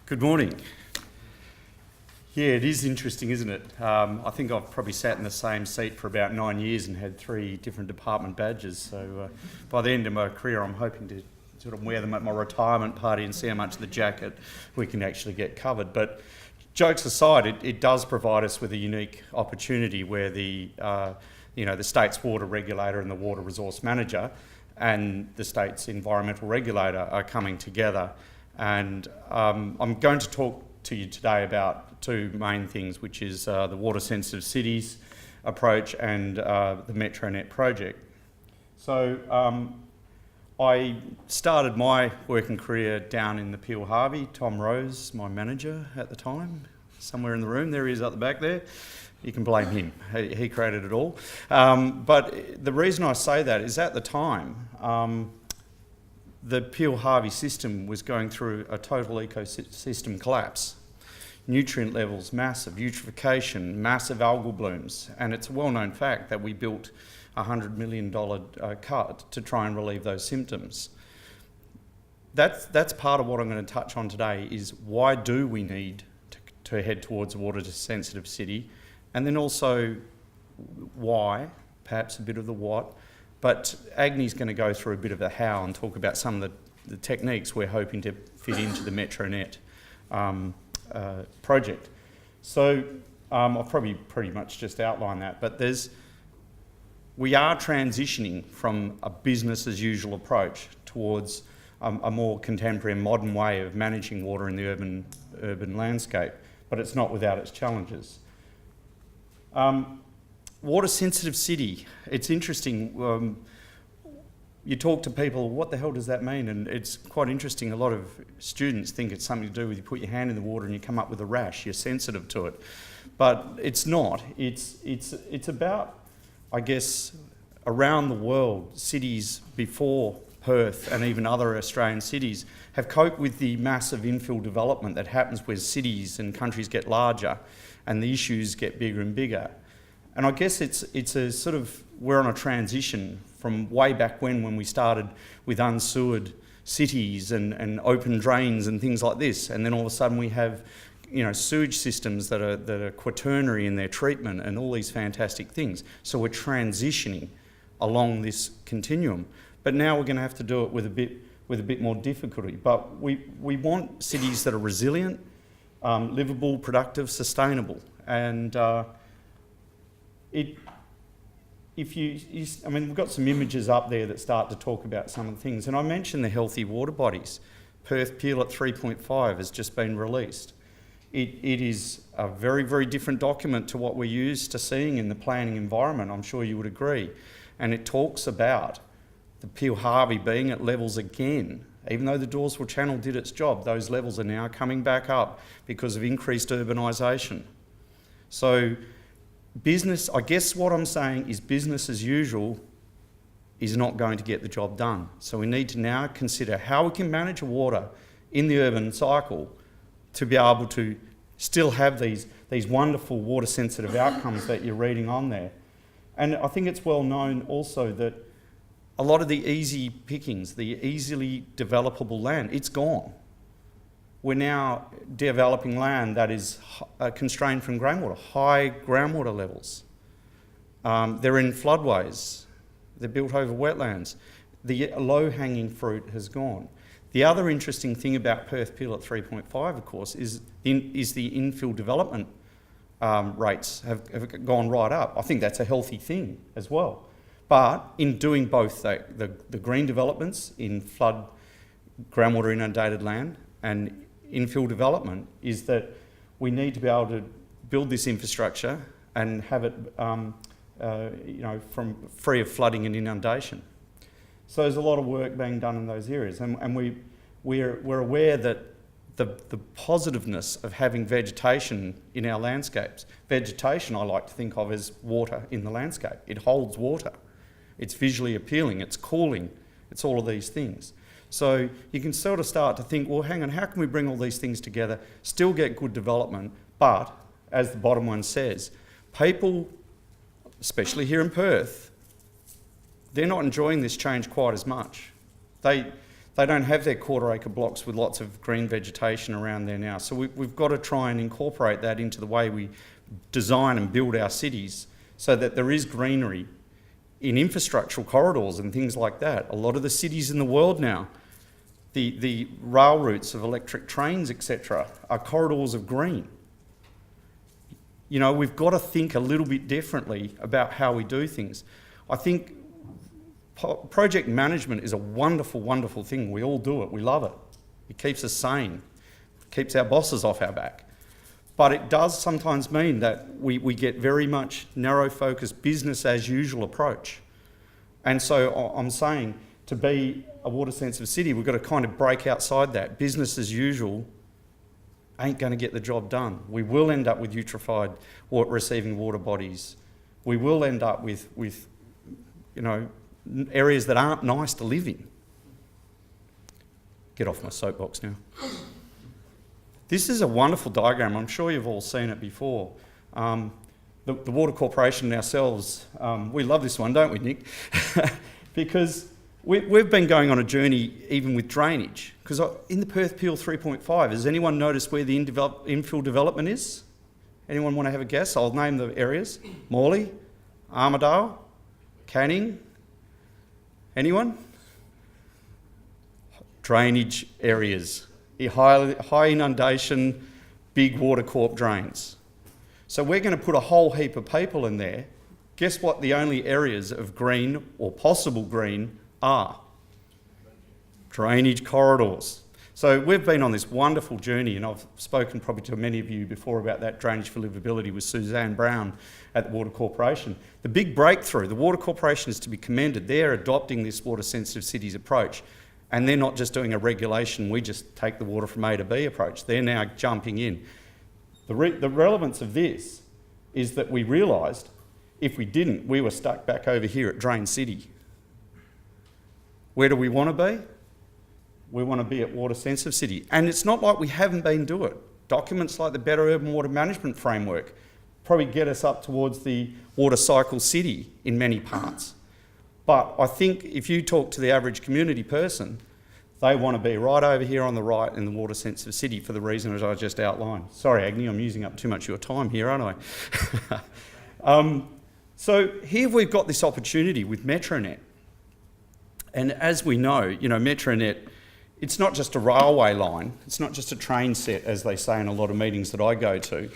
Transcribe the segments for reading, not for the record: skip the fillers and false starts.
Good morning. Yeah, it is interesting, isn't it? I think I've probably sat in the same seat for about 9 years and had 3 different department badges. So by the end of my career, I'm hoping to sort of wear them at my retirement party and see how much of the jacket we can actually get covered. But jokes aside, it does provide us with a unique opportunity where the state's water regulator and the water resource manager and the state's environmental regulator are coming together. And I'm going to talk to you today about 2 main things, which is the water sensitive cities approach and the Metronet project. So I started my working career down in the Peel Harvey. Tom Rose, my manager at the time, somewhere in the room, there he is at the back there. You can blame him, he created it all. But the reason I say that is at the time, the Peel Harvey system was going through a total ecosystem collapse. Nutrient levels massive, eutrophication, massive algal blooms, and it's a well-known fact that we built a $100 million cut to try and relieve those symptoms. That's part of what I'm going to touch on today, is why do we need to head towards a water-sensitive city, and then also why, perhaps a bit of the what. But Agni's going to go through a bit of the how and talk about some of the techniques we're hoping to fit into the Metronet project. So I've probably pretty much just outlined that, but we are transitioning from a business as usual approach towards a more contemporary and modern way of managing water in the urban landscape, but it's not without its challenges. Water sensitive city, it's interesting. You talk to people, what the hell does that mean? And it's quite interesting. A lot of students think it's something to do with you put your hand in the water and you come up with a rash, you're sensitive to it. But it's not. It's about, I guess, around the world, cities before Perth and even other Australian cities have coped with the massive infill development that happens where cities and countries get larger and the issues get bigger and bigger. And I guess it's a sort of, we're on a transition from way back when we started with unsewered cities and open drains and things like this, and then all of a sudden we have, sewage systems that are quaternary in their treatment and all these fantastic things. So we're transitioning along this continuum, but now we're going to have to do it with a bit more difficulty. But we want cities that are resilient, livable, productive, sustainable, and we've got some images up there that start to talk about some of the things. And I mentioned the healthy water bodies. Perth Peel at 3.5 has just been released. It is a very, very different document to what we're used to seeing in the planning environment, I'm sure you would agree. And it talks about the Peel Harvey being at levels again. Even though the Dawesville Channel did its job, those levels are now coming back up because of increased urbanisation. So business, I guess what I'm saying is business as usual is not going to get the job done. So we need to now consider how we can manage water in the urban cycle to be able to still have these wonderful water sensitive outcomes that you're reading on there. And I think it's well known also that a lot of the easy pickings, the easily developable land, it's gone. We're now developing land that is constrained from groundwater, high groundwater levels. They're in floodways. They're built over wetlands. The low-hanging fruit has gone. The other interesting thing about Perth Peel at 3.5, of course, is the infill development rates have gone right up. I think that's a healthy thing as well. But in doing both the green developments in flood, groundwater inundated land and infill development, is that we need to be able to build this infrastructure and have it from free of flooding and inundation. So there's a lot of work being done in those areas, and we're aware that the positiveness of having vegetation in our landscapes. Vegetation I like to think of as water in the landscape. It holds water. It's visually appealing, it's cooling, it's all of these things. So you can sort of start to think, well, hang on, how can we bring all these things together, still get good development, but, as the bottom one says, people, especially here in Perth, they're not enjoying this change quite as much. They don't have their quarter-acre blocks with lots of green vegetation around there now. So we've got to try and incorporate that into the way we design and build our cities so that there is greenery in infrastructural corridors and things like that. A lot of the cities in the world now, the rail routes of electric trains, etc., are corridors of green. You know, we've got to think a little bit differently about how we do things. I think project management is a wonderful, wonderful thing. We all do it. We love it. It keeps us sane. It keeps our bosses off our back. But it does sometimes mean that we get very much narrow-focused, business-as-usual approach. And so I'm saying, to be a water-sensitive city, we've got to kind of break outside that. Business as usual ain't going to get the job done. We will end up with eutrophied receiving water bodies. We will end up with you know, areas that aren't nice to live in. Get off my soapbox now. This is a wonderful diagram. I'm sure you've all seen it before. The Water Corporation ourselves, we love this one, don't we, Nick? Because we've been going on a journey even with drainage. Because in the Perth Peel 3.5, has anyone noticed where the infill development is? Anyone want to have a guess? I'll name the areas. Morley, Armidale, Canning. Anyone? Drainage areas. High inundation, big water corp drains. So we're going to put a whole heap of people in there. Guess what the only areas of green or possible green are? Drainage corridors. So we've been on this wonderful journey, and I've spoken probably to many of you before about that drainage for livability with Suzanne Brown at the Water Corporation. The big breakthrough, the Water Corporation is to be commended. They're adopting this water sensitive cities approach. And they're not just doing a regulation, we just take the water from A to B approach. They're now jumping in. The relevance of this is that we realised if we didn't, we were stuck back over here at Drain City. Where do we want to be? We want to be at Water Sensitive City. And it's not like we haven't been doing it. Documents like the Better Urban Water Management Framework probably get us up towards the water cycle city in many parts. But I think if you talk to the average community person, they want to be right over here on the right in the water sensitive city for the reason as I just outlined. Sorry, Agni, I'm using up too much of your time here, aren't I? So here we've got this opportunity with Metronet. And as we know, you know, Metronet, it's not just a railway line, it's not just a train set, as they say in a lot of meetings that I go to,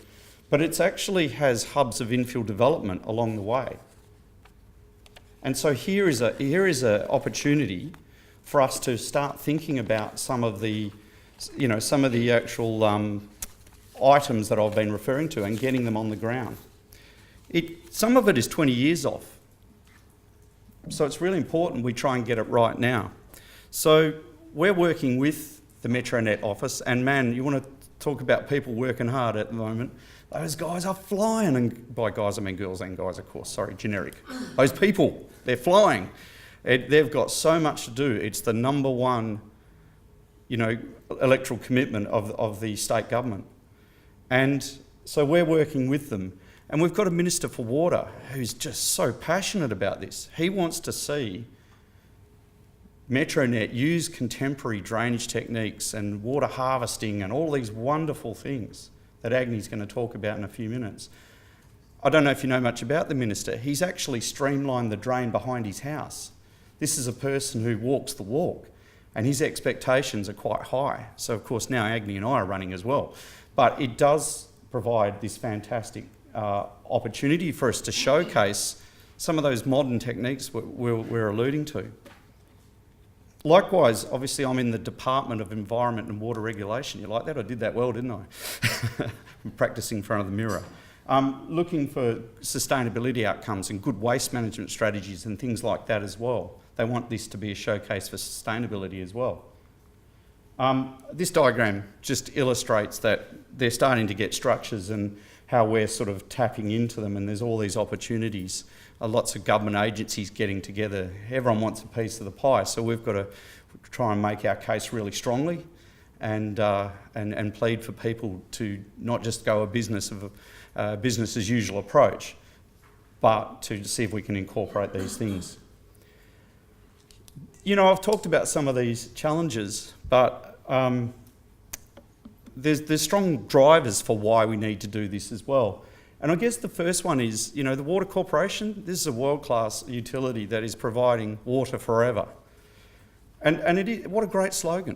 but it actually has hubs of infill development along the way. And so here is a opportunity for us to start thinking about some of the, you know, some of the actual items that I've been referring to and getting them on the ground. Some of it is 20 years off. So it's really important we try and get it right now. So we're working with the Metronet office, and man, you want to talk about people working hard at the moment. Those guys are flying, and by guys I mean girls and guys, of course, sorry, generic. Those people, they're flying. They've got so much to do. It's the number one, you know, electoral commitment of the state government. And so we're working with them. And we've got a Minister for Water who's just so passionate about this. He wants to see Metronet use contemporary drainage techniques and water harvesting and all these wonderful things that Agni's going to talk about in a few minutes. I don't know if you know much about the Minister. He's actually streamlined the drain behind his house. This is a person who walks the walk, and his expectations are quite high. So, of course, now Agni and I are running as well. But it does provide this fantastic opportunity for us to showcase some of those modern techniques we're alluding to. Likewise, obviously, I'm in the Department of Environment and Water Regulation. You like that? I did that well, didn't I? I'm practicing in front of the mirror. Looking for sustainability outcomes and good waste management strategies and things like that as well. They want this to be a showcase for sustainability as well. This diagram just illustrates that they're starting to get structures and how we're sort of tapping into them, and there's all these opportunities. Lots of government agencies getting together. Everyone wants a piece of the pie, so we've got to try and make our case really strongly and plead for people to not just go a business as usual approach, but to see if we can incorporate these things. You know, I've talked about some of these challenges, but there's strong drivers for why we need to do this as well. And I guess the first one is, you know, the Water Corporation, this is a world-class utility that is providing water forever. And it is, what a great slogan.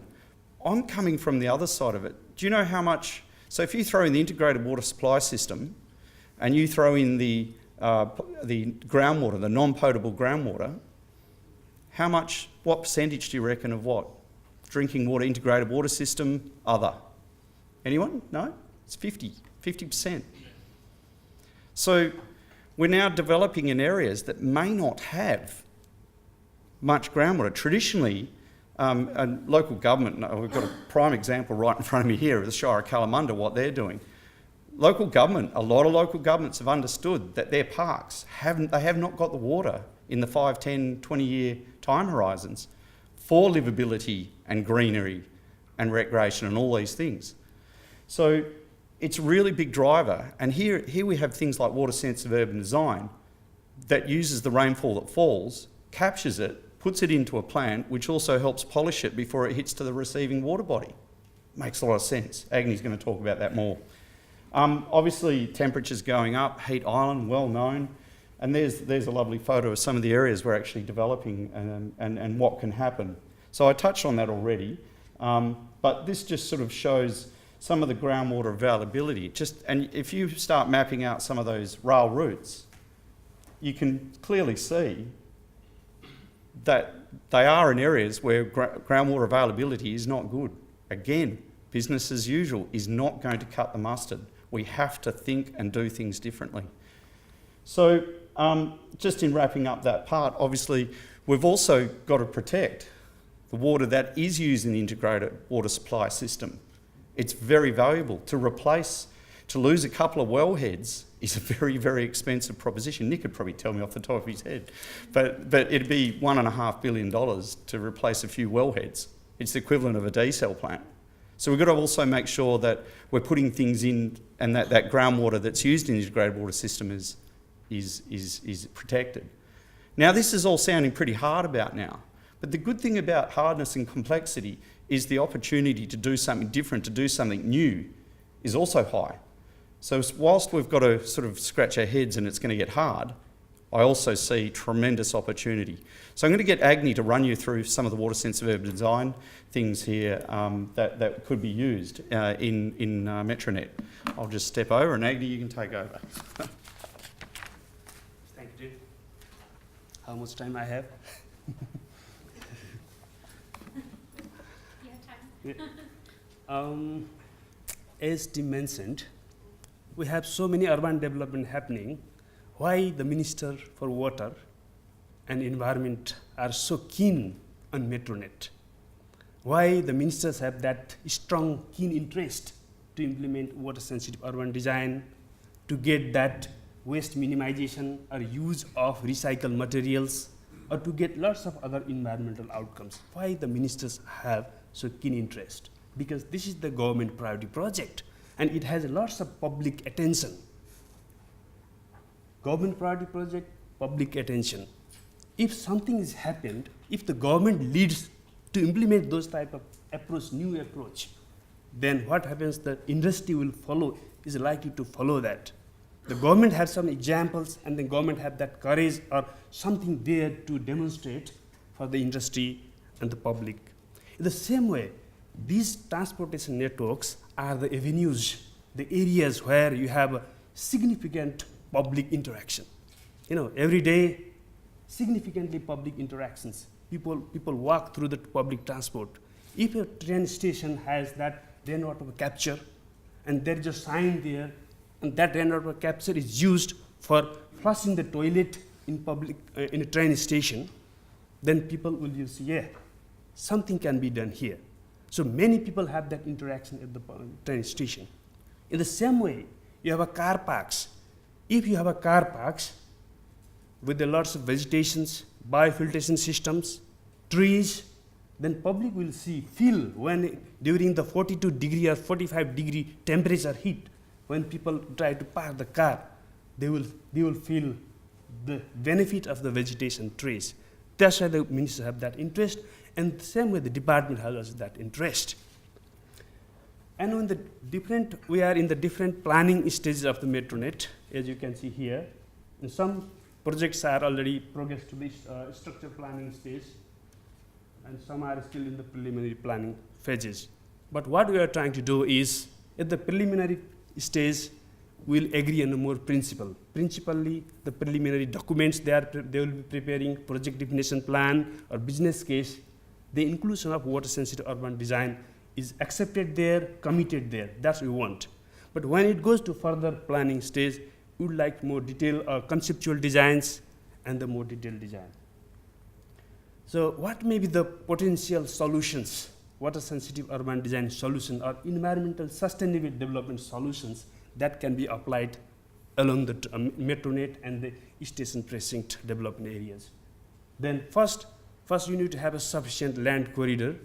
I'm coming from the other side of it. Do you know how much, so if you throw in the integrated water supply system and you throw in the groundwater, the non-potable groundwater, how much, what percentage do you reckon of what? Drinking water, integrated water system, other? Anyone? No? It's 50%. So we're now developing in areas that may not have much groundwater. Traditionally, a local government, we've got a prime example right in front of me here of the Shire of Kalamunda, what they're doing. Local government, a lot of local governments have understood that their parks they have not got the water in the 5, 10, 20-year time horizons for livability and greenery and recreation and all these things. So it's a really big driver. And here we have things like water-sensitive urban design that uses the rainfall that falls, captures it, puts it into a plant, which also helps polish it before it hits to the receiving water body. Makes a lot of sense. Agni's going to talk about that more. Obviously, temperatures going up, heat island, well known. And there's a lovely photo of some of the areas we're actually developing and what can happen. So I touched on that already, but this just sort of shows some of the groundwater availability. And if you start mapping out some of those rail routes, you can clearly see that they are in areas where groundwater availability is not good. Again, business as usual is not going to cut the mustard. We have to think and do things differently. So just in wrapping up that part, obviously, we've also got to protect the water that is used in the integrated water supply system. It's very valuable. To lose a couple of wellheads is a very, very expensive proposition. Nick could probably tell me off the top of his head, but it'd be $1.5 billion to replace a few wellheads. It's the equivalent of a desal plant. So we've got to also make sure that we're putting things in and that groundwater that's used in the integrated water system is protected. Now, this is all sounding pretty hard about now, but the good thing about hardness and complexity is the opportunity to do something different, to do something new, is also high. So whilst we've got to sort of scratch our heads and it's going to get hard, I also see tremendous opportunity. So I'm going to get Agni to run you through some of the water-sensitive urban design things here that could be used in Metronet. I'll just step over and Agni, you can take over. Thank you. How much time I have? As Tim mentioned, we have so many urban development happening. Why the Minister for Water and Environment are so keen on Metronet? Why the ministers have that strong, keen interest to implement water-sensitive urban design, to get that waste minimization or use of recycled materials, or to get lots of other environmental outcomes? Why the ministers have so keen interest? Because this is the government priority project, and it has lots of public attention. Government priority project, public attention. If something has happened, if the government leads to implement those type of approach, new approach, then what happens? The industry will follow, is likely to follow that. The government has some examples, and the government have that courage or something there to demonstrate for the industry and the public. In the same way, these transportation networks are the avenues, the areas where you have a significant public interaction. You know, every day, significantly public interactions. People walk through the public transport. If a train station has that rainwater capture, and there is a sign there, and that rainwater capture is used for flushing the toilet in public in a train station, then people will use, yeah, something can be done here. So many people have that interaction at the train station. In the same way, you have a car parks. If you have a car parks with the lots of vegetations, biofiltration systems, trees, then public will feel when during the 42 degree or 45 degree temperature heat, when people try to park the car, they will feel the benefit of the vegetation trees. That's why the ministers have that interest, and the same way the department has also that interest. And when we are in the different planning stages of the Metronet, as you can see here. And some projects are already progressed to the structure planning stage, and some are still in the preliminary planning phases. But what we are trying to do is, at the preliminary stage, we'll agree on a more principle. Principally, the preliminary documents they will be preparing, project definition plan or business case, the inclusion of water sensitive urban design is accepted there, committed there. That's what we want. But when it goes to further planning stage, we would like more detailed conceptual designs and the more detailed design. So what may be the potential solutions, water sensitive urban design solution or environmental sustainable development solutions that can be applied along the Metronet and the station precinct development areas? Then first you need to have a sufficient land corridor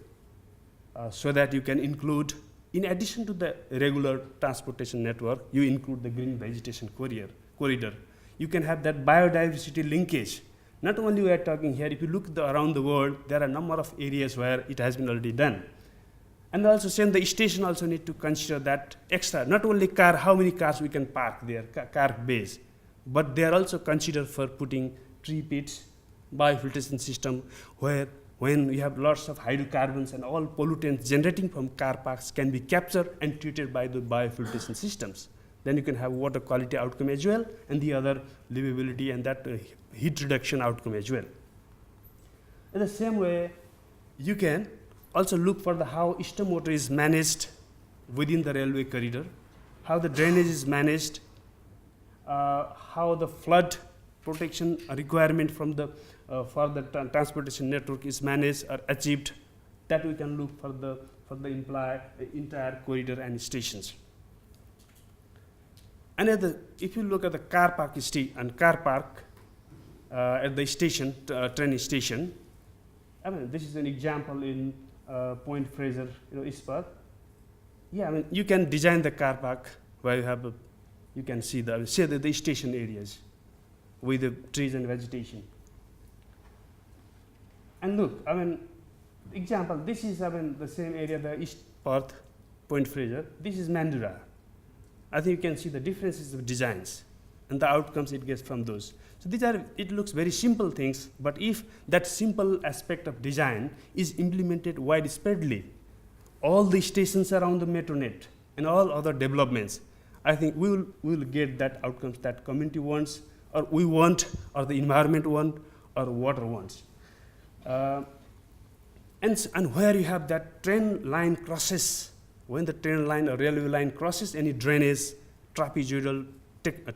so that you can include, in addition to the regular transportation network, you include the green vegetation corridor. You can have that biodiversity linkage. Not only we are talking here, if you look around the world, there are a number of areas where it has been already done. And also same, the station also need to consider that extra, not only how many cars we can park there, car base, but they are also considered for putting tree pits, biofiltration system, where when we have lots of hydrocarbons and all pollutants generating from car parks can be captured and treated by the biofiltration systems. Then you can have water quality outcome as well, and the other livability and that heat reduction outcome as well. In the same way, you can also look for how stormwater is managed within the railway corridor, how the drainage is managed, how the flood protection requirement from the for the transportation network is managed or achieved. That we can look for the entire corridor and stations. And if you look at the car park at the station, train station, I mean, this is an example in Point Fraser, East Perth. Yeah, I mean, you can design the car park where you have, you can see the station areas with the trees and vegetation. And look, I mean, example, this is, I mean, the same area, the East Perth, Point Fraser. This is Mandurah. I think you can see the differences of designs and the outcomes it gets from those. So it looks very simple things, but if that simple aspect of design is implemented widespreadly, all the stations around the Metronet and all other developments, I think we will get that outcomes that community wants, or we want, or the environment want, or water wants. And where you have that train line crosses, when the train line or railway line crosses any drainage, trapezoidal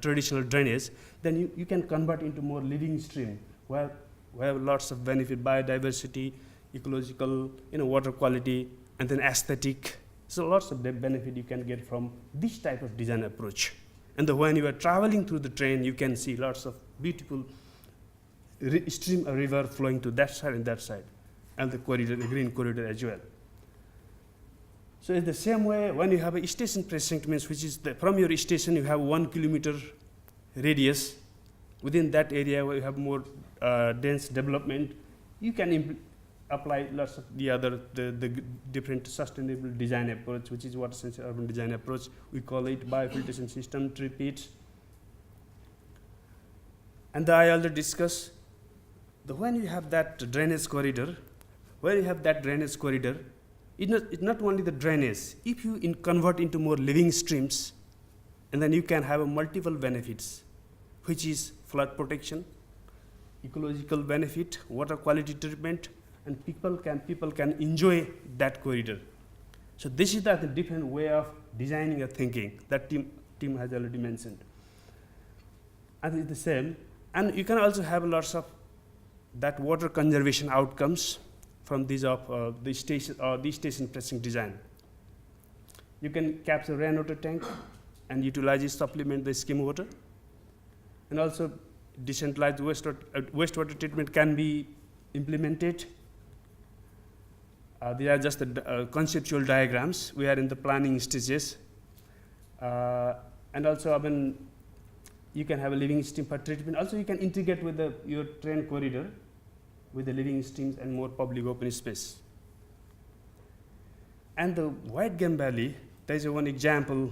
traditional drainage, then you can convert into more living stream where we have lots of benefit, biodiversity, ecological, water quality, and then aesthetic. So lots of benefit you can get from this type of design approach. And when you are traveling through the train, you can see lots of beautiful stream or river flowing to that side and that side, and the corridor, the green corridor as well. So in the same way, when you have a station precinct, means which is from your station you have 1 kilometer radius. Within that area where you have more dense development, you can apply lots of the different sustainable design approach, which is water sensitive urban design approach. We call it biofiltration system, tree pits. And I already discussed when you have that drainage corridor, it's not only the drainage. If you convert into more living streams, and then you can have multiple benefits, which is flood protection, ecological benefit, water quality treatment, and people can enjoy that corridor. So this is the different way of designing a thinking that team has already mentioned. And it's the same. And you can also have lots of that water conservation outcomes from these the station precinct design. You can capture rainwater tank and utilize it, supplement the scheme water. And also decentralized wastewater treatment can be implemented. They are just the conceptual diagrams. We are in the planning stages. And also, I mean, you can have a living stream for treatment. Also, you can integrate with your train corridor. with the living streams and more public open space. And the White Game Valley, there is one example,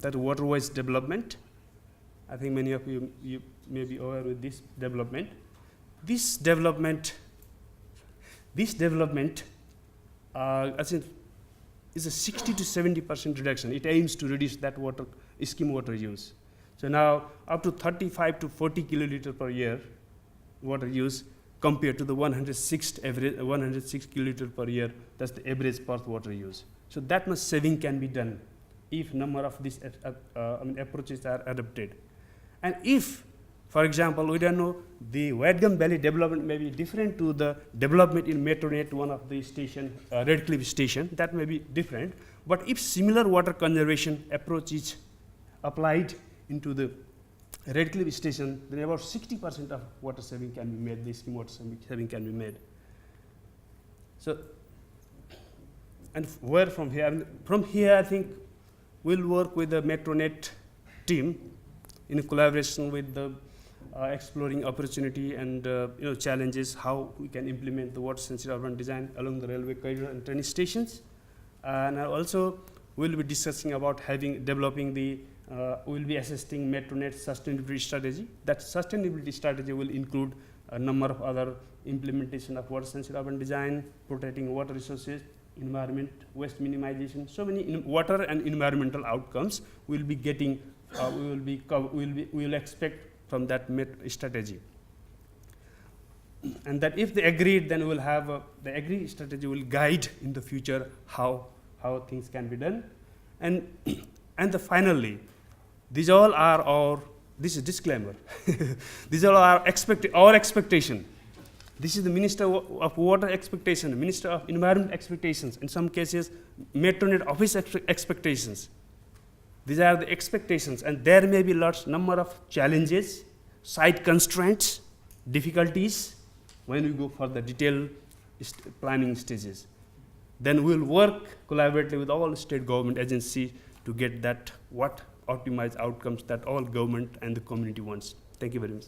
that Waterwise development. I think many of you may be aware with this development. This development, I think, is a 60 to 70% reduction. It aims to reduce that scheme water use. So now up to 35 to 40 kiloliter per year water use compared to the 106 kiloliter per year. That's the average Perth water use. So that much saving can be done if number of these approaches are adopted. And if, for example, we don't know, the White Gum Valley development may be different to the development in Metronet, one of the station, Redcliffe station, that may be different. But if similar water conservation approach is applied into the Redcliffe station, then about 60% of water saving can be made, the scheme water saving can be made. So, and where from here? I mean, from here, I think we'll work with the Metronet team in collaboration with the exploring opportunity and challenges, how we can implement the water-sensitive urban design along the railway corridor and train stations. And also, we'll be discussing about developing the, we'll be assessing Metronet sustainability strategy. That sustainability strategy will include a number of other implementation of water-sensitive urban design, protecting water resources, environment, waste minimization. So many water and environmental outcomes we'll be getting. We will expect from that strategy, and that if they agreed, then we'll have the agreed strategy will guide in the future how things can be done, and finally, these all are our, this is disclaimer. These all are our expectation. This is the Minister of Water expectation, the Minister of Environment expectations. In some cases, Metronet office expectations. These are the expectations, and there may be number of challenges, site constraints, difficulties when we go for the detailed planning stages. Then we'll work collaboratively with all state government agencies to get that optimized outcomes that all government and the community wants. Thank you very much.